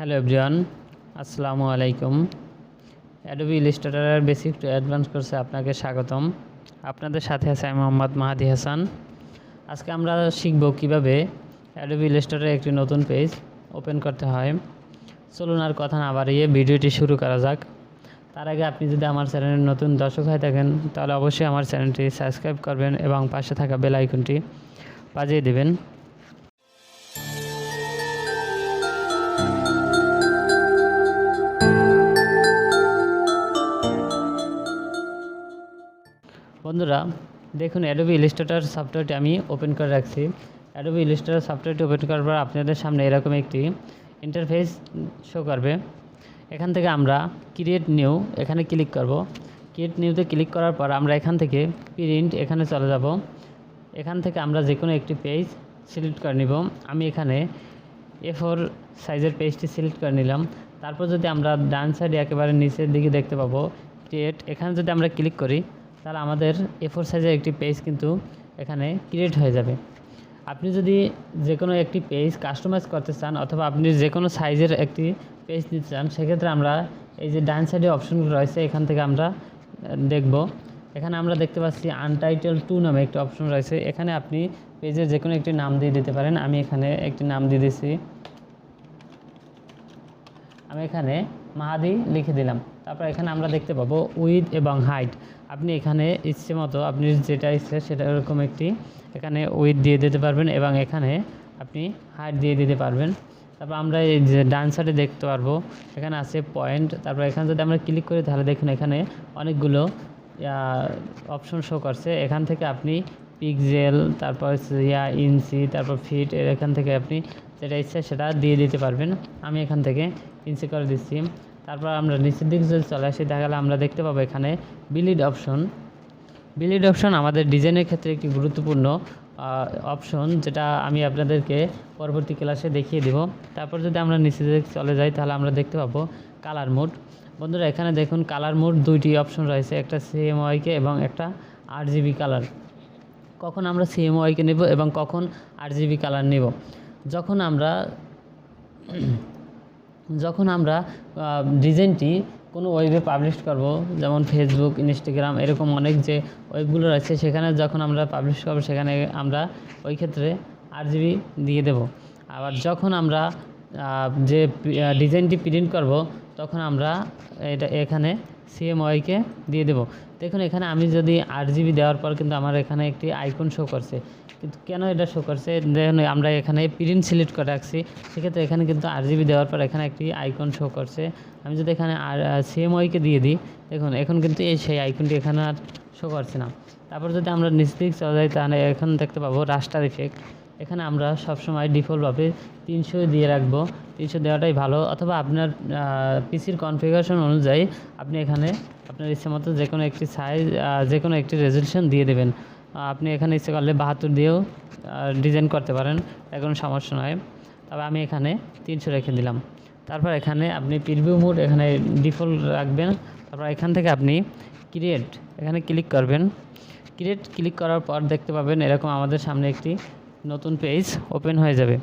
Hello everyone, আসসালামু আলাইকুম। Adobe ইলাস্ট্রেটরের basic to advance কোর্সে আপনাকে স্বাগতম। আপনাদের সাথে আছে আমি মোহাম্মদ মাহাদি হাসান। আজকে আমরা শিখব কিভাবে অ্যাডোবি ইলাস্ট্রেটরে একটি নতুন পেজ ওপেন করতে হয়। চলুন আর কথা না বাড়িয়ে ভিডিওটি শুরু করা যাক। তার আগে আপনি যদি আমার চ্যানেলের নতুন দর্শক হয়ে থাকেন তাহলে অবশ্যই আমার চ্যানেলটি সাবস্ক্রাইব করবেন এবং পাশে থাকা বেল আইকনটি বাজিয়ে দেবেন। বন্ধুরা দেখুন, অ্যাডোবি ইলাস্ট্রেটর সফটওয়্যারটি আমি ওপেন করে রাখছি। অ্যাডোবি ইলাস্ট্রেটর সফটওয়্যারটি ওপেন করার পর আপনাদের সামনে এরকম একটি ইন্টারফেস শো করবে। এখান থেকে আমরা ক্রিয়েট নিউ এখানে ক্লিক করব। ক্রিয়েট নিউতে ক্লিক করার পর আমরা এখান থেকে প্রিন্ট এখানে চলে যাব। এখান থেকে আমরা যে কোনো একটি পেজ সিলেক্ট করে নিব। আমি এখানে A4 সাইজের পেজটি সিলেক্ট করে নিলাম। তারপর যদি আমরা ডান সাইডে একেবারে নিচের দিকে দেখতে পাবো ক্রিয়েট, এখানে যদি আমরা ক্লিক করি তাহলে আমাদের A4 সাইজের একটি পেজ কিন্তু এখানে ক্রিয়েট হয়ে যাবে। আপনি যদি যে কোনো একটি পেজ কাস্টমাইজ করতে চান অথবা আপনি যে কোনো সাইজের একটি পেজ দিতে চান, সেক্ষেত্রে আমরা এই যে ডান সাইডে অপশনগুলো রয়েছে এখান থেকে আমরা দেখব। এখানে আমরা দেখতে পাচ্ছি আনটাইটেল 2 নামে একটি অপশন রয়েছে। এখানে আপনি পেজের যে কোনো একটি নাম দিয়ে দিতে পারেন। আমি এখানে একটি নাম দিয়ে দিয়েছি, আমি এখানে মাহাদি লিখে দিলাম। তারপর এখানে আমরা দেখতে পাবো উইথ এবং হাইট। আপনি এখানে ইচ্ছে মতো আপনি যেটা ইচ্ছে সেটা এরকম একটি এখানে উইথ দিয়ে দিতে পারবেন এবং এখানে আপনি হাইট দিয়ে দিতে পারবেন। তারপর আমরা এই যে ডান সাইডে দেখতে পারবো এখানে আছে পয়েন্ট। তারপর এখানে যদি আমরা ক্লিক করি তাহলে দেখুন এখানে অনেকগুলো অপশন শো করছে। এখান থেকে আপনি পিক্সেল, তারপর ইঞ্চি, তারপর ফিট, এখান থেকে আপনি যেটা ইচ্ছে সেটা দিয়ে দিতে পারবেন। আমি এখান থেকে ইঞ্চি করে দিচ্ছি। তারপর আমরা নিচের দিকে যদি চলে আসি দেখালে আমরা দেখতে পাবো এখানে বিলিড অপশন। বিলিড অপশন আমাদের ডিজাইনের ক্ষেত্রে একটি গুরুত্বপূর্ণ অপশন, যেটা আমি আপনাদেরকে পরবর্তী ক্লাসে দেখিয়ে দেব। তারপর যদি আমরা নিচের দিকে চলে যাই তাহলে আমরা দেখতে পাবো কালার মোড। বন্ধুরা এখানে দেখুন কালার মোড দুইটি অপশন রয়েছে, একটা CMYK এবং একটা RGB কালার। কখন আমরা CMYK নেব এবং কখন RGB কালার নেব? যখন আমরা ডিজাইনটি কোনো ওয়েবে পাবলিশ করব, যেমন ফেসবুক, ইনস্টাগ্রাম, এরকম অনেক যে ওয়েবগুলো রয়েছে সেখানে যখন আমরা পাবলিশ করব সেখানে আমরা ওই ক্ষেত্রে RGB দিয়ে দেব। আবার যখন আমরা যে ডিজাইনটি প্রিন্ট করব তখন আমরা এখানে CMYK দিয়ে দেব। দেখুন এখানে আমি যদি RGB দেওয়ার পর কিন্তু আমার এখানে একটি আইকন শো করছে, কিন্তু কেন এটা শো করছে? দেখুন আমরা এখানে প্রিন্ট সিলেক্ট করে রাখছি, সেক্ষেত্রে এখানে কিন্তু RGB দেওয়ার পর এখানে একটি আইকন শো করছে। আমি যদি এখানে CMYK দিয়ে দিই, দেখুন এখন কিন্তু সেই আইকনটি এখানে আর শো করছে না। তারপর যদি আমরা নিচ দিকে চলে যাই তাহলে এখন দেখতে পাবো রাস্টার ইফেক্ট। এখানে আমরা সবসময় ডিফল্টভাবে 300 দিয়ে রাখবো। 300 দেওয়াটাই ভালো, অথবা আপনার পিসির কনফিগারেশন অনুযায়ী আপনি এখানে আপনার ইচ্ছে মতো যে কোনো একটি সাইজ, যে কোনো একটি রেজলিউশন দিয়ে দেবেন। আপনি এখানে ইচ্ছে করলে 72 দিয়েও ডিজাইন করতে পারেন, কোনো সমস্যা নয়। তবে আমি এখানে 300 রেখে দিলাম। তারপর এখানে আপনি প্রিভিউ মোড এখানে ডিফল্ট রাখবেন। তারপর এখান থেকে আপনি ক্রিয়েট এখানে ক্লিক করবেন। ক্রিয়েট ক্লিক করার পর দেখতে পাবেন এরকম আমাদের সামনে একটি নতুন পেজ ওপেন হয়ে যাবে।